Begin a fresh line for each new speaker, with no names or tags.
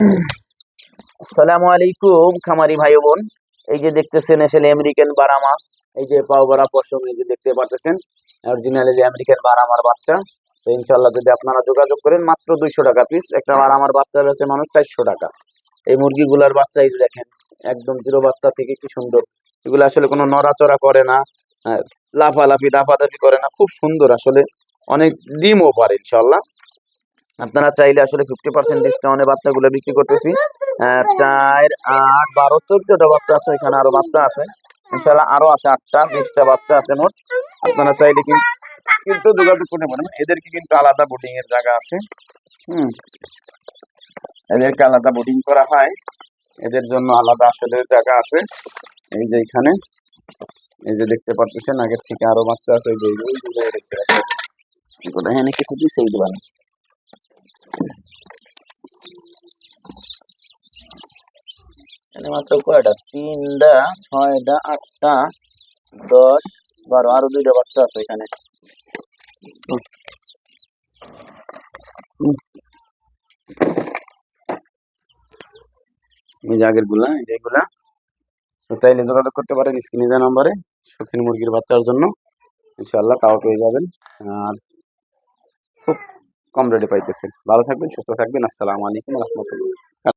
আসসালামু আলাইকুম খামারি ভাই বোন। এই যে দেখতেছেন আসলে আমেরিকান বারামা, এই যে পাও বড়া পশম, এই যে দেখতে পারতেছেন অরিজিনাল এই যে আমেরিকান বারামার বাচ্চা। তো ইনশাল্লাহ যদি আপনারা যোগাযোগ করেন মাত্র 200 টাকা পিস, একটা বারামার বাচ্চা রয়েছে মানুষ 400 টাকা। এই মুরগিগুলার বাচ্চা এই যে দেখেন, একদম জিরো বাচ্চা থেকে কি সুন্দর। এগুলো আসলে কোনো নড়াচড়া করে না, লাফালাফি দাফাদাফি করে না, খুব সুন্দর আসলে। অনেক ডিমও পারে ইনশাল্লাহ। আপনারা চাইলে আসলে 50% ডিসকাউন্টে বাচ্চাগুলো বিক্রি করতেছি। 4, 8, 12, 14টা বাচ্চা আছে, এখানে আরো বাচ্চা আছে ইনশাল্লাহ, আরো আছে 8টা 20টা বাচ্চা আছে মোট। আপনারা চাইলে কিন্তু কিন্তু যোগাযোগ করতে পারেন। এদেরকে কিন্তু আলাদা বোর্ডিং এর জায়গা আছে। হুম, এদেরকে আলাদা বোর্ডিং করা হয়, এদের জন্য আলাদা আসলে জায়গা আছে। এই যে এখানে এই যে দেখতে পাচ্ছেন আগের থেকে আরো বাচ্চা আছে, এই যে এইগুলো এসেছে এগুলো এখানে কিছু দিছে এইগুলো। এখানে মাত্র কয়টা, 3টা, 6টা, 8টা, 10, 12, আরো 2টা বাচ্চা আছে এখানে। এই যে আগের গুলা, এই যে এগুলা। তো চাইলে যোগাযোগ করতে পারেন স্ক্রিনে দেওয়া নম্বরে শৌখিন মুরগির বাচ্চার জন্য, ইনশাআল্লাহ তাও পেয়ে যাবেন। আর খুব কম রেটে পাইতেছেন। ভালো থাকবেন, সুস্থ থাকবেন। আসসালামু আলাইকুম রহমতুল্লাহ।